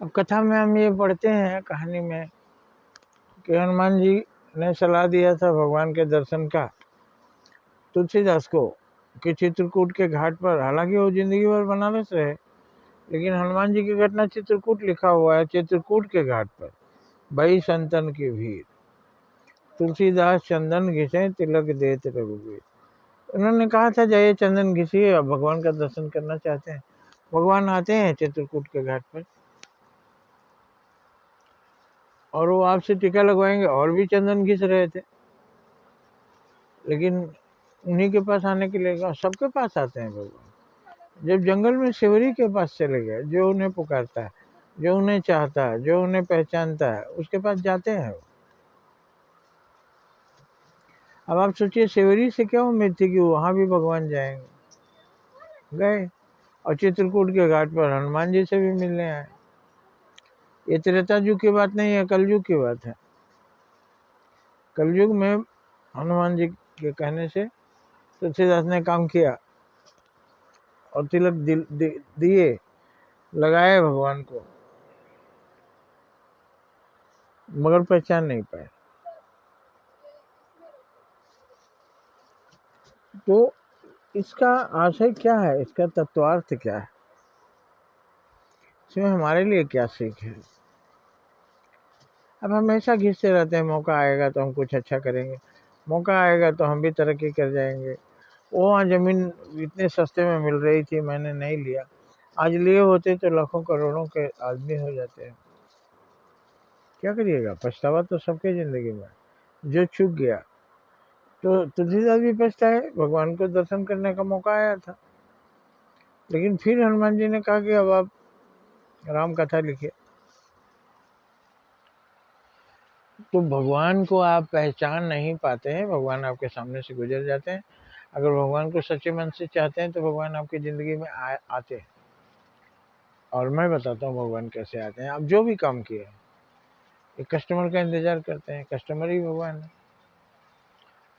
अब कथा में हम ये पढ़ते हैं कहानी में कि हनुमान जी ने सलाह दिया था भगवान के दर्शन का तुलसीदास को कि चित्रकूट के घाट पर, हालांकि वो जिंदगी भर बनारस रहे, लेकिन हनुमान जी की घटना चित्रकूट लिखा हुआ है। चित्रकूट के घाट पर बड़ी संतन की भीड़, तुलसीदास चंदन घिसे तिलक देत रघुवीर। उन्होंने कहा था जाइए चंदन घिसिए, अब भगवान का दर्शन करना चाहते हैं। भगवान आते हैं चित्रकूट के घाट पर और वो आपसे टीका लगवाएंगे, और भी चंदन घिस रहे थे, लेकिन उन्हीं के पास आने के लिए सबके पास आते हैं भगवान। जब जंगल में शिवरी के पास चले गए, जो उन्हें पुकारता है, जो उन्हें चाहता है, जो उन्हें पहचानता है, उसके पास जाते हैं। अब आप सोचिए शिवरी से क्या उम्मीद थी कि वहां भी भगवान जाएंगे, गए और चित्रकूट के घाट पर हनुमान जी से भी मिलने आए। ये त्रेता युग की बात नहीं है, कलयुग की बात है। कलयुग में हनुमान जी के कहने से तुलसीदास ने काम किया और तिलक दिए, लगाए भगवान को, मगर पहचान नहीं पाए। तो इसका आशय क्या है, इसका तत्वार्थ क्या है, इसमें हमारे लिए क्या सीख है? अब हमेशा घिसते रहते हैं, मौका आएगा तो हम कुछ अच्छा करेंगे, मौका आएगा तो हम भी तरक्की कर जाएंगे। वहाँ ज़मीन इतने सस्ते में मिल रही थी, मैंने नहीं लिया, आज लिए होते तो लाखों करोड़ों के आदमी हो जाते हैं। क्या करिएगा, पछतावा तो सबके ज़िंदगी में, जो चूक गया। तो तुलसीदास भी पछताए, भगवान को दर्शन करने का मौका आया था, लेकिन फिर हनुमान जी ने कहा कि अब आप राम कथा लिखिए। तो भगवान को आप पहचान नहीं पाते हैं, भगवान आपके सामने से गुजर जाते हैं। अगर भगवान को सच्चे मन से चाहते हैं तो भगवान आपकी ज़िंदगी में आते हैं। और मैं बताता हूँ भगवान कैसे आते हैं। आप जो भी काम किए, एक कस्टमर का इंतज़ार करते हैं, कस्टमर ही भगवान है,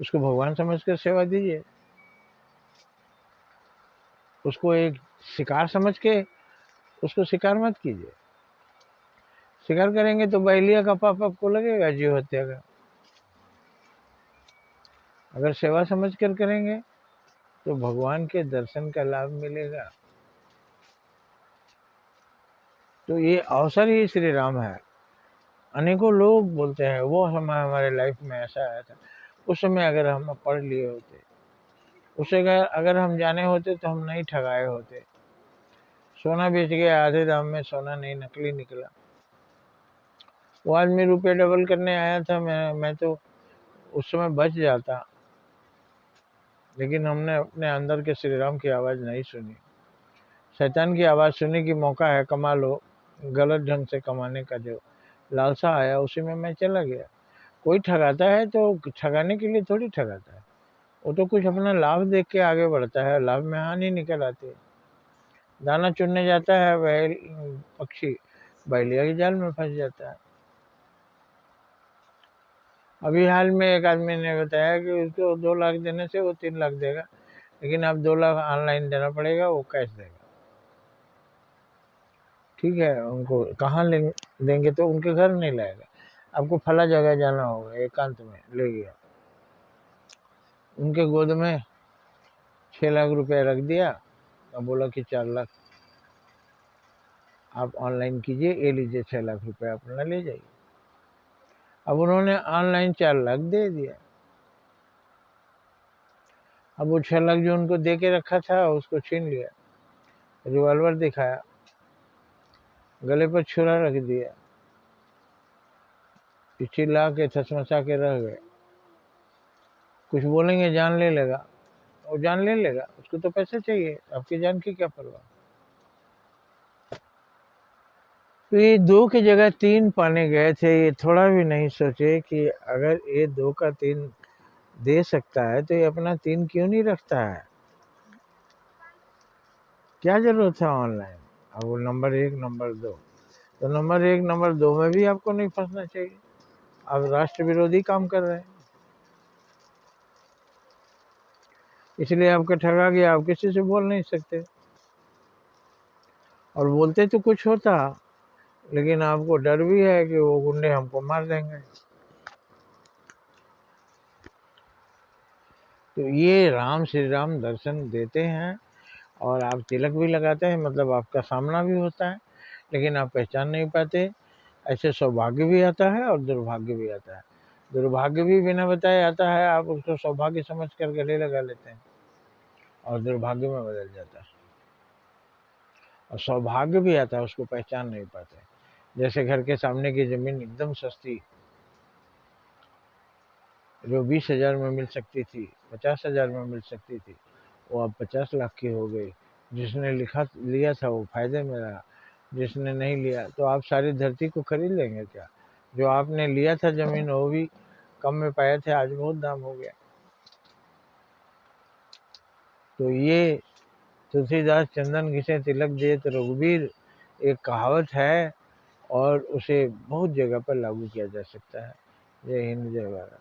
उसको भगवान समझकर सेवा दीजिए। उसको एक शिकार समझ के उसको शिकार मत कीजिए। शिकार करेंगे तो बैलिया का पाप आपको लगेगा, जीव हत्या का। अगर सेवा समझ कर करेंगे तो भगवान के दर्शन का लाभ मिलेगा। तो ये अवसर ही श्री राम है। अनेकों लोग बोलते हैं वो समय हमारे लाइफ में ऐसा आया था, उस समय अगर हम पढ़ लिए होते, उसे अगर हम जाने होते तो हम नहीं ठगाए होते। सोना बेच गया, आधे दाम में सोना नहीं, नकली निकला। वो आदमी रुपये डबल करने आया था, मैं तो उस समय बच जाता, लेकिन हमने अपने अंदर के श्री राम की आवाज़ नहीं सुनी। शैतान की आवाज़ सुनी कि मौका है, कमा लो। गलत ढंग से कमाने का जो लालसा आया, उसी में मैं चला गया। कोई ठगाता है तो ठगाने के लिए थोड़ी ठगाता है, वो तो कुछ अपना लाभ देख के आगे बढ़ता है, लाभ में हानि निकल आती है। दाना चुनने जाता है वह पक्षी, बैलिया के जाल में फंस जाता है। अभी हाल में एक आदमी ने बताया कि उसको 2 लाख देने से वो 3 लाख देगा, लेकिन अब 2 लाख ऑनलाइन देना पड़ेगा, वो कैश देगा। ठीक है, उनको कहाँ देंगे, तो उनके घर नहीं लाएगा, आपको फला जगह जाना होगा, एकांत में ले गया, उनके गोद में 6 लाख रुपए रख दिया और बोला कि 4 लाख आप ऑनलाइन कीजिए, ये लीजिए 6 लाख रुपए अपना ले जाइए। अब उन्होंने ऑनलाइन 4 लाख दे दिया। अब वो 6 लाख जो उनको दे के रखा था उसको छीन लिया, रिवॉल्वर दिखाया, गले पर छुरा रख दिया, चिल्ला के थसमसा के रह गए। कुछ बोलेंगे जान ले लेगा, वो जान ले लेगा, उसको तो पैसे चाहिए, आपकी जान की क्या परवाह। तो ये 2 की जगह 3 पाने गए थे, ये थोड़ा भी नहीं सोचे कि अगर ये 2 का 3 दे सकता है तो ये अपना 3 क्यों नहीं रखता है, क्या जरूरत है ऑनलाइन। अब वो नंबर 1 नंबर 2, तो नंबर 1 नंबर 2 में भी आपको नहीं फंसना चाहिए। आप राष्ट्र विरोधी काम कर रहे हैं, इसलिए आपको ठगा गया, आप किसी से बोल नहीं सकते। और बोलते तो कुछ होता, लेकिन आपको डर भी है कि वो गुंडे हमको मार देंगे। तो ये राम श्री राम दर्शन देते हैं और आप तिलक भी लगाते हैं, मतलब आपका सामना भी होता है लेकिन आप पहचान नहीं पाते। ऐसे सौभाग्य भी आता है और दुर्भाग्य भी आता है। दुर्भाग्य भी बिना बताए आता है, आप उसको सौभाग्य समझ कर गले लगा लेते हैं और दुर्भाग्य में बदल जाता है। और सौभाग्य भी आता है, उसको पहचान नहीं पाते। जैसे घर के सामने की ज़मीन एकदम सस्ती, जो 20,000 में मिल सकती थी, 50,000 में मिल सकती थी, वो अब 50 लाख की हो गई। जिसने लिया था वो फ़ायदे में रहा, जिसने नहीं लिया तो आप सारी धरती को खरीद लेंगे क्या? जो आपने लिया था ज़मीन वो भी कम में पाए थे, आज बहुत दाम हो गया। तो ये तुलसीदास चंदन घिसे तिलक दिए तो रघुबीर एक कहावत है और उसे बहुत जगह पर लागू किया जा सकता है। जय हिंद, जय भारत।